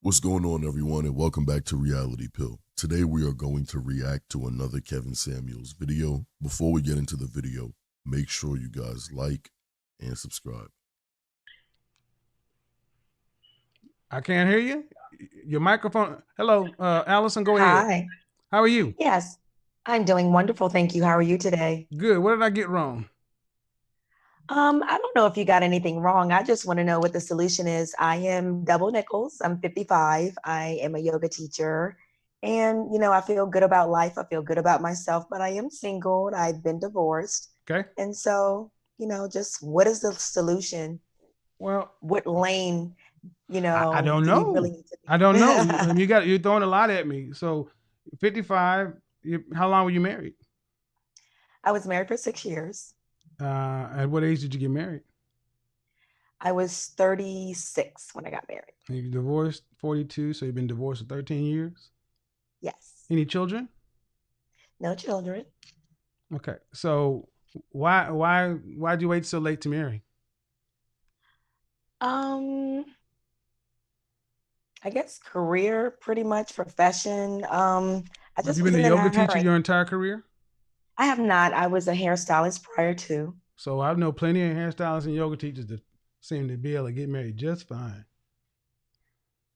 What's going on, everyone, and welcome back to Reality Pill. Today we are going to react to another Kevin Samuels video. Before we get into the video, make sure you guys like and subscribe. I can't hear you. Your microphone. Hello, Allison, go ahead. Hi. How are you? Yes, I'm doing wonderful. Thank you. How are you today? Good. What did I get wrong? I don't know if you got anything wrong. I just want to know what the solution is. I am double nickels. I'm 55. I am a yoga teacher. And, I feel good about life. I feel good about myself, but I am single. I've been divorced. Okay. And so, just what is the solution? Well, What lane, I don't do you know. really need to be? I don't know. You're throwing a lot at me. So, 55. How long were you married? I was married for 6 years. At what age did you get married? I was 36 when I got married. And you divorced 42, so you've been divorced for 13 years. Yes. Any children? No children. Okay. So why'd you wait so late to marry? I guess career, pretty much profession. I Have just you been a wasn't in a yoga teacher hurry. your entire career? I have not. I was a hairstylist prior to. So I know plenty of hairstylists and yoga teachers that seem to be able to get married just fine.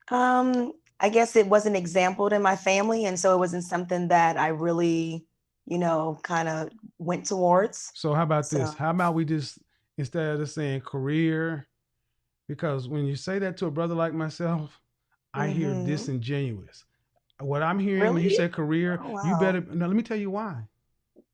I guess it wasn't exampled in my family, and so it wasn't something that I really, kind of went towards. So how about this? So, How about we just, instead of saying career, because when you say that to a brother like myself, I hear disingenuous. What I'm hearing when you really? say career, Oh, you better, wow. now let me tell you why.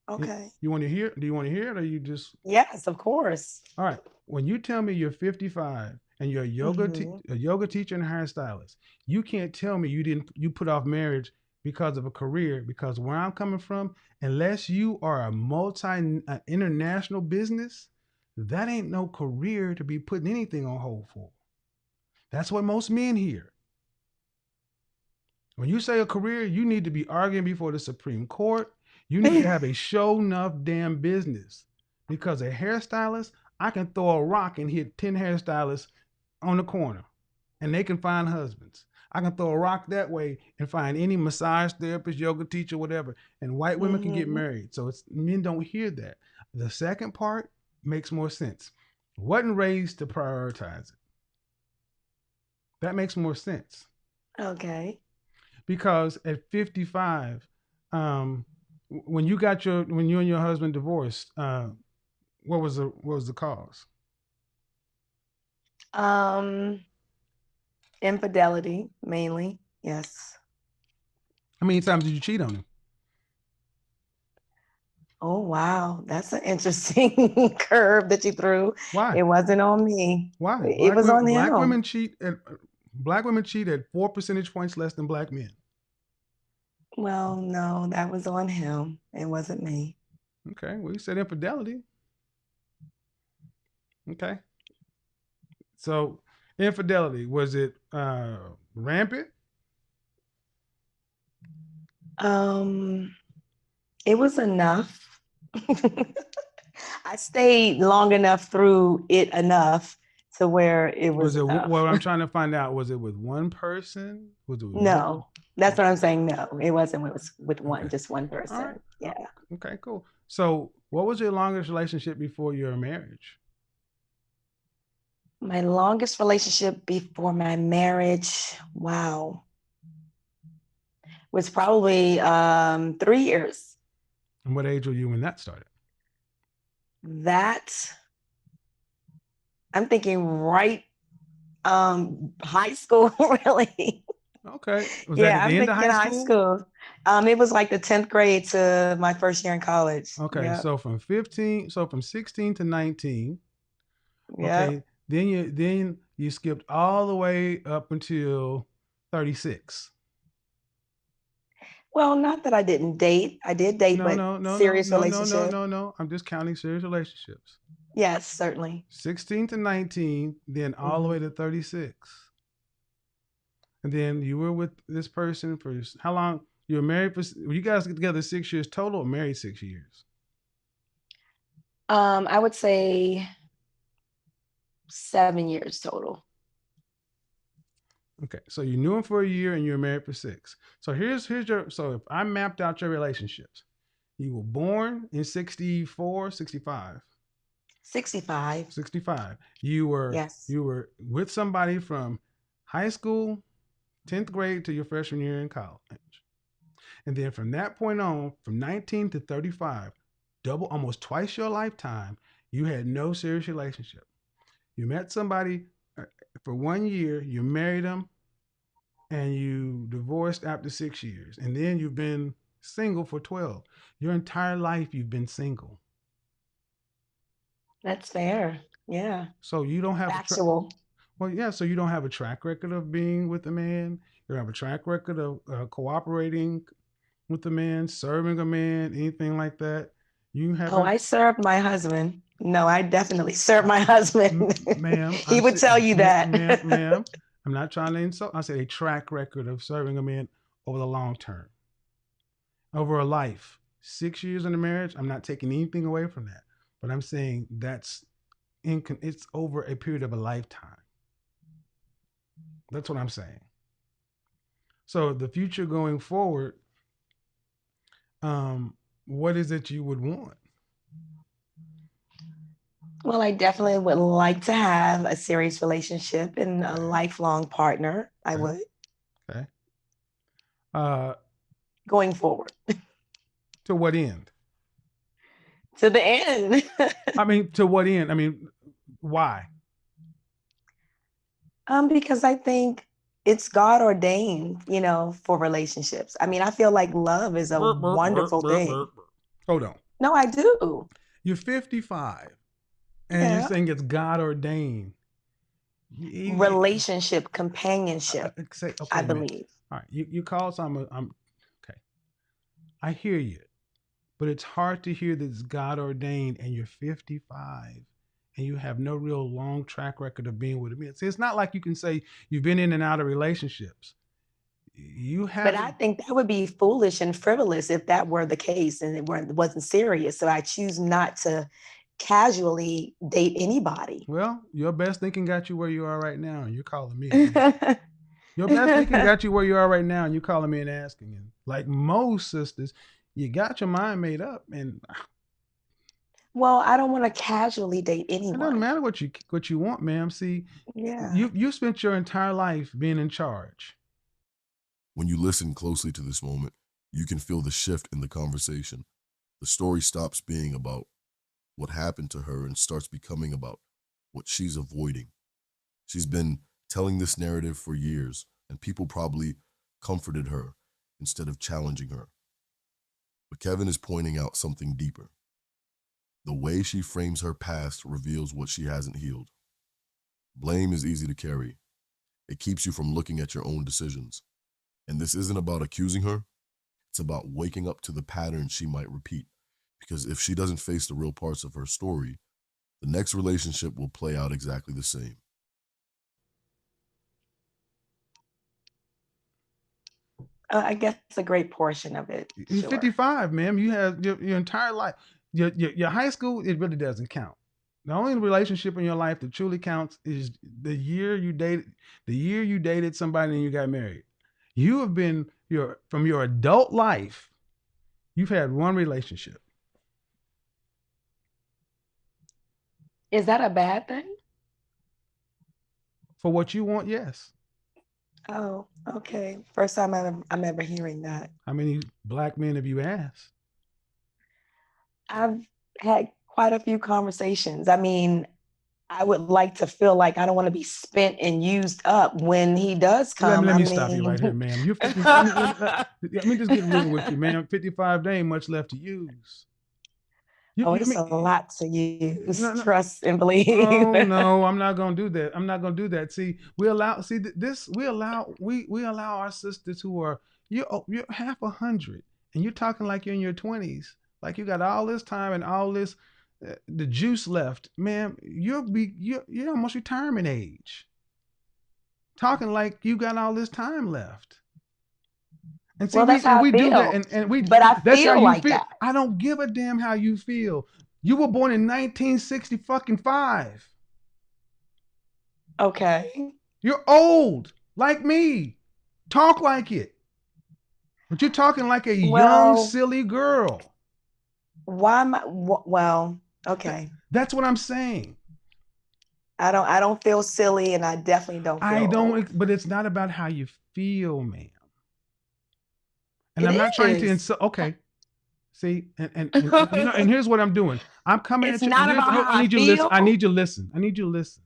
Okay. You want to hear? Do you want to hear it, or you just? Yes, of course. All right. When you tell me you're 55 and you're a yoga teacher and hairstylist, you can't tell me you put off marriage because of a career. Because where I'm coming from, unless you are a international business, that ain't no career to be putting anything on hold for. That's what most men hear. When you say a career, you need to be arguing before the Supreme Court. You need to have a show enough damn business. Because a hairstylist, I can throw a rock and hit 10 hairstylists on the corner and they can find husbands. I can throw a rock that way and find any massage therapist, yoga teacher, whatever, and white women can get married. So men don't hear that. The second part makes more sense. Wasn't raised to prioritize it. That makes more sense. Okay. Because at 55, when you and your husband divorced, what was the cause? Infidelity, mainly. Yes. How many times did you cheat on him? Oh, wow. That's an interesting curve that you threw. Why? It wasn't on me. Why? It was on Black him. women cheat at 4 percentage points less than black men. Well, no, that was on him. It wasn't me. Okay. Well, you said infidelity. Okay. So infidelity, was it rampant? It was enough. I stayed long enough through it enough to where it was enough. Well, I'm trying to find out, was it with one person? Was it with No, that's what I'm saying. No, it wasn't. It was with one, Okay. just one All person. right. Yeah. Okay, cool. So what was your longest relationship before your marriage? My longest relationship before my marriage, wow, was probably 3 years. And what age were you when that started? That, I'm thinking right high school, really. Okay. Was that Yeah, at I'm the end of thinking high school. It was like the 10th grade to my first year in college. Okay, Yep. so from 16 to 19. Yeah. Okay. Then you skipped all the way up until 36. Well, not that I didn't date. I did date, but serious relationship. No. I'm just counting serious relationships. Yes, certainly. 16 to 19, then all the way to 36. And then you were with this person for how long? You were married for, you guys get together 6 years total or married 6 years? I would say 7 years total. Okay, so you knew him for a year and you were married for 6. So here's your, so if I mapped out your relationships, you were born in 64, 65. 65. 65. You were Yes. with somebody from high school, 10th grade to your freshman year in college. And then from that point on, from 19 to 35, double, almost twice your lifetime, you had no serious relationship. You met somebody for 1 year, you married them, and you divorced after 6 years. And then you've been single for 12. Your entire life, you've been single. That's fair. Yeah. So you don't have Factual. well, yeah. So you don't have a track record of being with a man. You don't have a track record of cooperating with a man, serving a man, anything like that. You Oh, haven't, I served my husband. No, I definitely served my husband. ma'am. He would tell you that. Ma'am. I'm not trying to insult. I said a track record of serving a man over the long term, over a life. 6 years in a marriage. I'm not taking anything away from that, but I'm saying it's over a period of a lifetime. That's what I'm saying. So the future going forward, what is it you would want? Well, I definitely would like to have a serious relationship and a lifelong partner. I would. Okay. Going forward. To what end? To the end. I mean, to what end? I mean, why? Because I think it's God ordained, for relationships. I mean, I feel like love is a wonderful thing. Hold on. No, I do. You're 55 and you're Yeah. saying it's God ordained. Relationship, companionship, Okay, I man. believe. All right. You call something. Okay. I hear you, but it's hard to hear that it's God ordained and you're 55 and you have no real long track record of being with a man. See, it's not like you can say you've been in and out of relationships. You have. But I think that would be foolish and frivolous if that were the case and it wasn't serious. So I choose not to casually date anybody. Well, your best thinking got you where you are right now, and you're calling me. Your best thinking got you where you are right now, and you're calling me and asking. And like most sisters, you got your mind made up, and well, I don't want to casually date anyone. It doesn't matter what you want, ma'am. See, yeah, you spent your entire life being in charge. When you listen closely to this moment, you can feel the shift in the conversation. The story stops being about what happened to her and starts becoming about what she's avoiding. She's been telling this narrative for years, and people probably comforted her instead of challenging her. But Kevin is pointing out something deeper. The way she frames her past reveals what she hasn't healed. Blame is easy to carry. It keeps you from looking at your own decisions. And this isn't about accusing her. It's about waking up to the pattern she might repeat. Because if she doesn't face the real parts of her story, the next relationship will play out exactly the same. I guess a great portion of it. You're 55, ma'am. You have your entire life. Your high school, it really doesn't count. The only relationship in your life that truly counts is the year you dated somebody and you got married. You have been from your adult life, you've had one relationship. Is that a bad thing? For what you want, yes. Oh, okay. First time I'm ever hearing that. How many black men have you asked? I've had quite a few conversations. I mean, I would like to feel like I don't want to be spent and used up when he does come. Let me stop you right here, ma'am. You're 50. Let me just get real with you, ma'am. 55, there ain't much left to use. It's a lot to use. Trust and believe. Oh no, I'm not gonna do that. I'm not gonna do that. See, we allow our sisters who are you're half 100, and you're talking like you're in your 20s, like you got all this time and all this the juice left, ma'am. You're almost retirement age. Talking like you got all this time left. And see, that's how I feel. Do that, and we. But I that's feel how you like feel. that. I don't give a damn how you feel. You were born in 1965. Okay. You're old. Like me. Talk like it. But you're talking like a young, Well, silly girl. why am I? Well, okay. That's what I'm saying. I don't feel silly, and I definitely don't feel I old. don't, but it's not about how you feel, ma'am. And It I'm not trying to is. insult. Okay. See, and you know, and here's what I'm doing. I'm coming It's at you. not Here's, about how I I need you to listen. feel. I need you to listen. I need you to listen.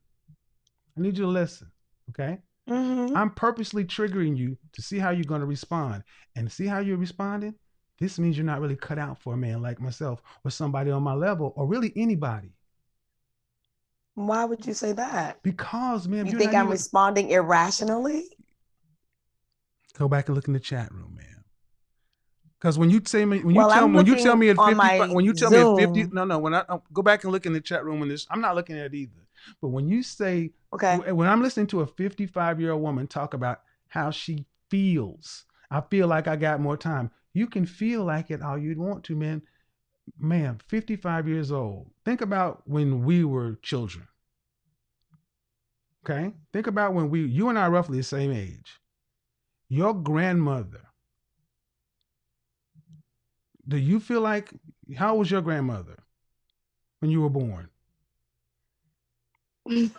I need you to listen. Okay. Hmm. I'm purposely triggering you to see how you're going to respond. And see how you're responding? This means you're not really cut out for a man like myself or somebody on my level or really anybody. Why would you say that? Because, man, You you're think not I'm even. responding irrationally? Go back and look in the chat room, man. Because when you say me, Well, I'm when you tell looking me at on 55, my when you tell me at 50, Zoom. no, no, when I go back and look in the chat room when this, I'm not looking at it either. But when you say, Okay. when I'm listening to a 55-year-old woman talk about how she feels, I feel like I got more time. You can feel like it all you'd want to, man. Man, 55 years old. Think about when we were children. Okay. Think about when you and I are roughly the same age. Your grandmother, do you feel like, how old was your grandmother when you were born?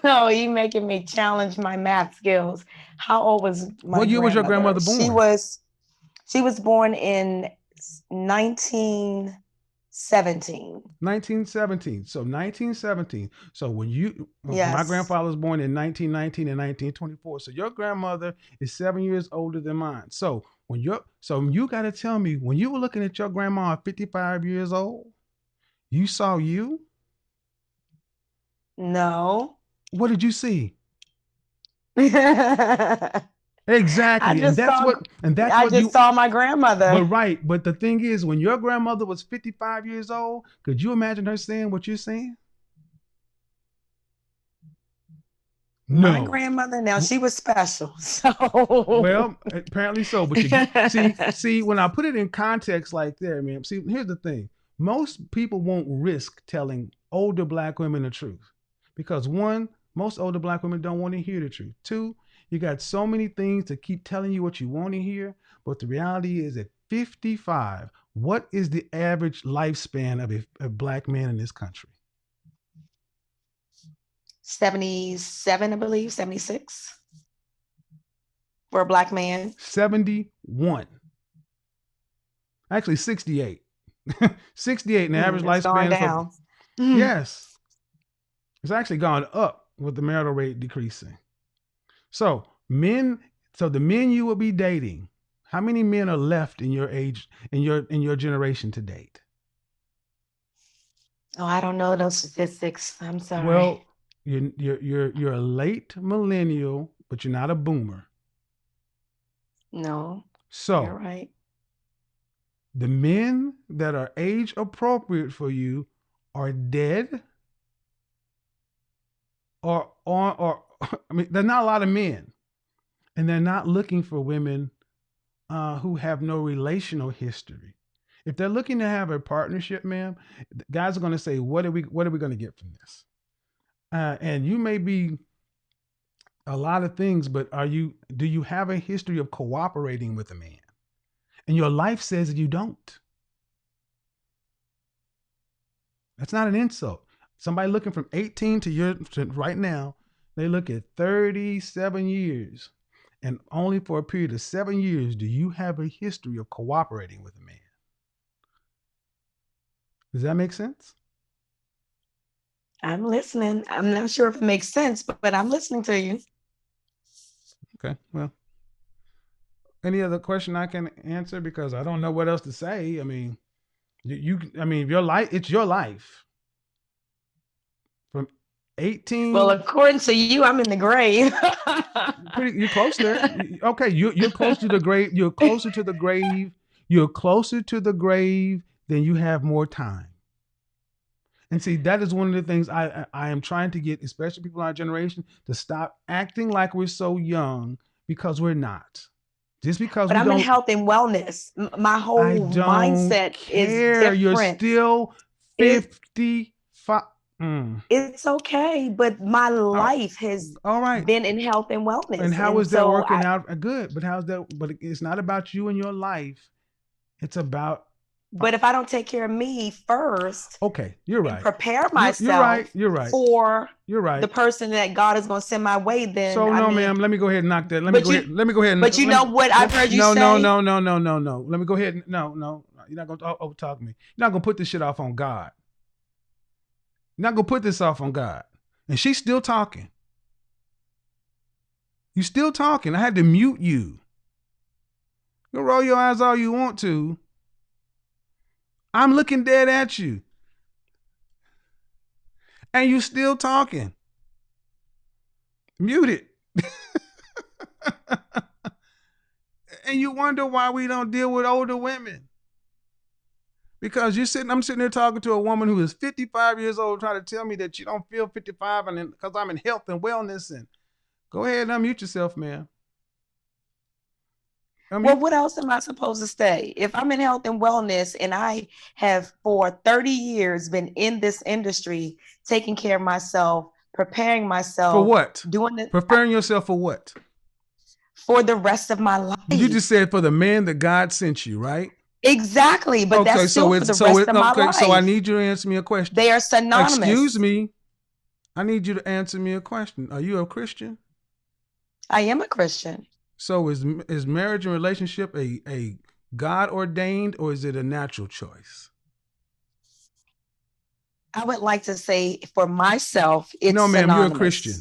No, you making me challenge my math skills. How old was my What year was your grandmother? grandmother born? She was born in 1917. 1917. So 1917. So my Yes. grandfather was born in 1919 and 1924. So your grandmother is 7 years older than mine. So so you got to tell me when you were looking at your grandma at 55 years old, you saw you. No. What did you see? I Exactly, just saw and that's I what just you. saw my But grandmother. right, but the thing is, when your grandmother was 55 years old, could you imagine her saying what you're saying? My No. grandmother, now she was special. So Well, apparently so. But you get see when I put it in context like that, man. See, here's the thing: most people won't risk telling older black women the truth because one, most older black women don't want to hear the truth. Two, you got so many things to keep telling you what you want to hear, but the reality is at 55, what is the average lifespan of a black man in this country? 77, I believe, 76 for a black man. 71. Actually, 68. 68, and the average It's gone lifespan is for. down. Mm. Yes, it's actually gone up with the marital rate decreasing. So men, so the men you will be dating, how many men are left in your age, in your generation to date? Oh, I don't know those statistics. I'm sorry. Well, you're a late millennial, but you're not a boomer. No, you're So right. the men that are age appropriate for you are dead or I mean, there's not a lot of men, and they're not looking for women who have no relational history. If they're looking to have a partnership, ma'am, guys are going to say, what are we going to get from this?" And you may be a lot of things, but do you have a history of cooperating with a man? And your life says that you don't. That's not an insult. Somebody looking from 18 to right now, they look at 37 years. And only for a period of 7 years do you have a history of cooperating with a man. Does that make sense? I'm listening. I'm not sure if it makes sense, but I'm listening to you. Okay. Well, any other question I can answer because I don't know what else to say. I mean, I mean, your life, it's your life. From Well, 18, according to you, I'm in the grave. you're close there. Okay, you're close to the grave. You're closer to the grave. You're closer to the grave than you have more time. And see, that is one of the things I am trying to get, especially people in our generation, to stop acting like we're so young because we're not. Just because But we I'm in don't, health and wellness. My I whole don't mindset is care. You're different. still It 55. It's okay, but my All life has all right. been in health and And wellness. how And is that so working out? Good, but how's that? But it's not about you and your life. It's about but if I don't take care of me first okay. You're and right. prepare You're right. myself You're right. for You're right. the person that God is going to send my way, then So I no, mean, ma'am. Let me go ahead and knock that. Let me but go you, ahead. Let me go ahead and. but you let know me, what I've heard you no, say? no, no, no, no, no, no. Let me go ahead. And, no, no. You're not gonna over talk me. You're not gonna put this shit off on God. You're not gonna put this off on God. And she's still talking. You still talking. I had to mute you. You roll your eyes all you want to. I'm looking dead at you. And you still talking. Mute it. And you wonder why we don't deal with older women. Because I'm sitting there talking to a woman who is 55 years old trying to tell me that you don't feel 55 and because I'm in health and wellness. And go ahead and unmute yourself, man. Well, what else am I supposed to say? If I'm in health and wellness and I have for 30 years been in this industry, taking care of myself, preparing myself. For what? Doing it. Preparing yourself for what? For the rest of my life. You just said for the man that God sent you, right? Exactly, but okay, that's still for the rest of my life. So I need you to answer me a question. They are synonymous. Excuse me. I need you to answer me a question. Are you a Christian? I am a Christian. So is marriage and relationship a God ordained or is it a natural choice? I would like to say for myself, it's no, ma'am. synonymous. You're a Christian.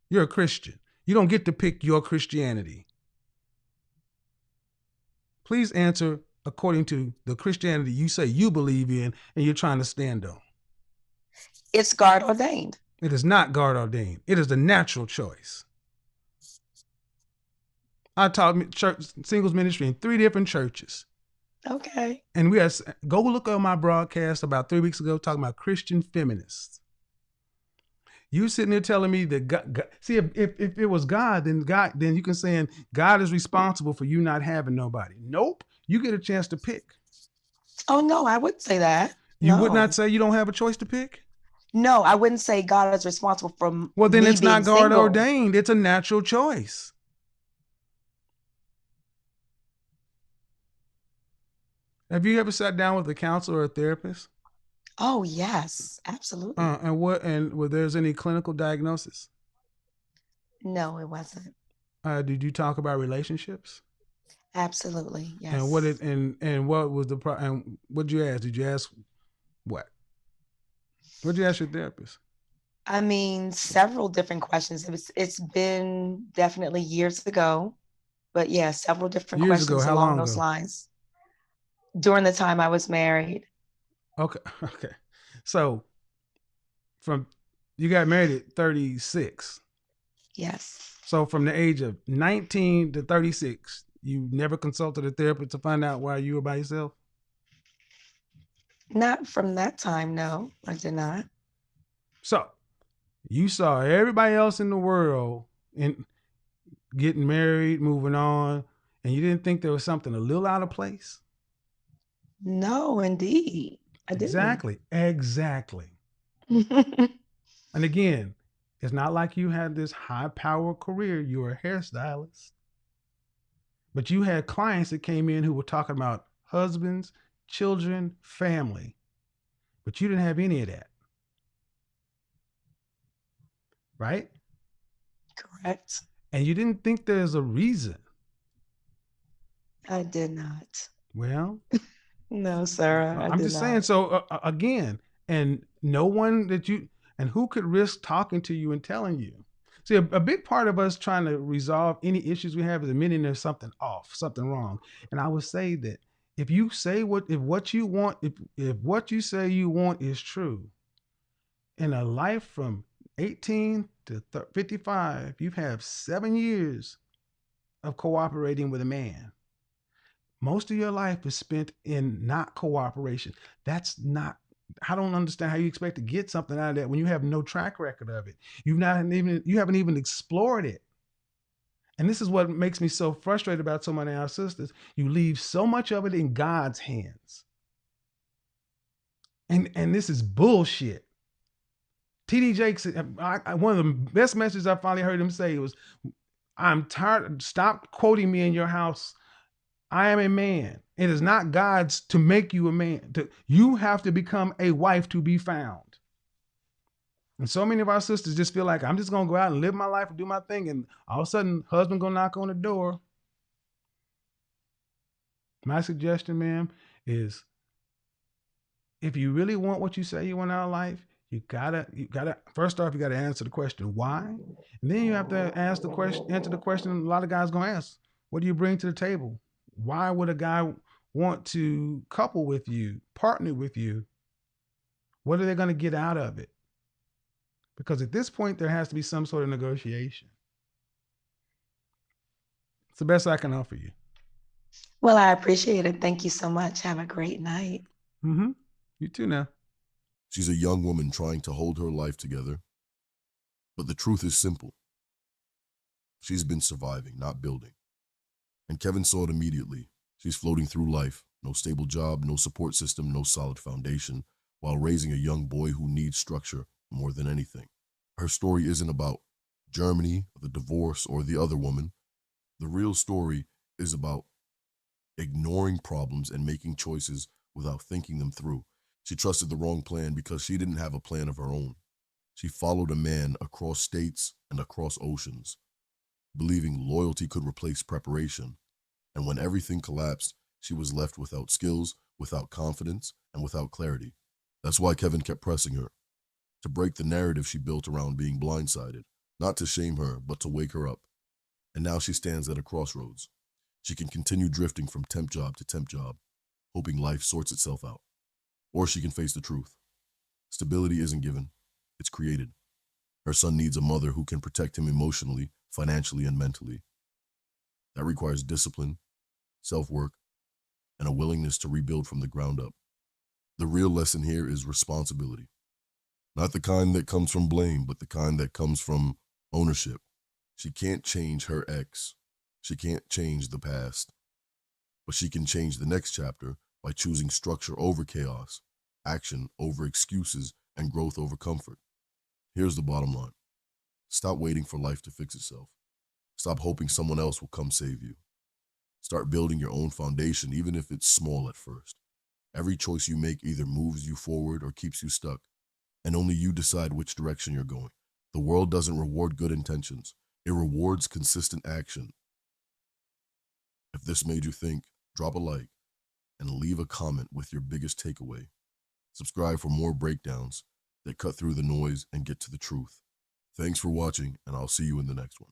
You're a Christian. You don't get to pick your Christianity. Please answer according to the Christianity you say you believe in and you're trying to stand on. It's God ordained. It is not God ordained. It is the natural choice. I taught church singles ministry in 3 different churches. Okay. And we had go look at my broadcast about 3 weeks ago talking about Christian feminists. You sitting there telling me that God see if it was God, then you can say God is responsible for you not having nobody. Nope. You get a chance to pick. Oh no, I wouldn't say that. You would not say you don't have a choice to pick? No, I wouldn't say God is responsible for well, then me it's not God single. ordained. It's a natural choice. Have you ever sat down with a counselor or a therapist? Oh yes, absolutely. And were there's any clinical diagnosis? No, it wasn't. Did you talk about relationships? Absolutely, yes. And what was the and what did you ask? Did you ask what? What did you ask your therapist? I mean, several different questions. It's been definitely years ago, but yeah, several different years questions ago. How along long those ago? lines. During the time I was married. Okay. So you got married at 36. Yes. So from the age of 19 to 36, you never consulted a therapist to find out why you were by yourself? Not from that time, no, I did not. So you saw everybody else in the world getting married, moving on, and you didn't think there was something a little out of place? No, indeed. I didn't. Exactly. And again, it's not like you had this high power career. You were a hairstylist. But you had clients that came in who were talking about husbands, children, family. But you didn't have any of that. Right? Correct. And you didn't think there's a reason. I did not. Well, no, sir. I'm just saying. So again, and no one and who could risk talking to you and telling you? See, a big part of us trying to resolve any issues we have is admitting there's something off, something wrong. And I would say that if you say what you want, if what you say you want is true, in a life from 18 to 55, you have 7 years of cooperating with a man. Most of your life is spent in not cooperation. I don't understand how you expect to get something out of that when you have no track record of it. You haven't even explored it. And this is what makes me so frustrated about so many of our sisters. You leave so much of it in God's hands. And this is bullshit. TD Jakes, one of the best messages I finally heard him say was, I'm tired. Stop quoting me in your house. I am a man. It is not God's to make you a man. You have to become a wife to be found. And so many of our sisters just feel like, I'm just going to go out and live my life and do my thing. And all of a sudden, husband going to knock on the door. My suggestion, ma'am, is if you really want what you say you want out of life, you gotta first off, you gotta answer the question why, and then you have to answer the question a lot of guys gonna ask: what do you bring to the table? Why would a guy want to couple with you, partner with you? What are they gonna get out of it? Because at this point, there has to be some sort of negotiation. It's the best I can offer you. Well, I appreciate it. Thank you so much. Have a great night. Mm-hmm. You too now. She's a young woman trying to hold her life together. But the truth is simple. She's been surviving, not building. And Kevin saw it immediately. She's floating through life. No stable job, no support system, no solid foundation, while raising a young boy who needs structure more than anything. Her story isn't about Germany, the divorce, or the other woman. The real story is about ignoring problems and making choices without thinking them through. She trusted the wrong plan because she didn't have a plan of her own. She followed a man across states and across oceans, believing loyalty could replace preparation. And when everything collapsed, she was left without skills, without confidence, and without clarity. That's why Kevin kept pressing her, to break the narrative she built around being blindsided, not to shame her, but to wake her up. And now she stands at a crossroads. She can continue drifting from temp job to temp job, hoping life sorts itself out. Or she can face the truth. Stability isn't given, it's created. Her son needs a mother who can protect him emotionally, financially, and mentally. That requires discipline, self-work, and a willingness to rebuild from the ground up. The real lesson here is responsibility. Not the kind that comes from blame, but the kind that comes from ownership. She can't change her ex. She can't change the past. But she can change the next chapter by choosing structure over chaos, action over excuses, and growth over comfort. Here's the bottom line. Stop waiting for life to fix itself. Stop hoping someone else will come save you. Start building your own foundation, even if it's small at first. Every choice you make either moves you forward or keeps you stuck, and only you decide which direction you're going. The world doesn't reward good intentions. It rewards consistent action. If this made you think, drop a like and leave a comment with your biggest takeaway. Subscribe for more breakdowns that cut through the noise and get to the truth. Thanks for watching, and I'll see you in the next one.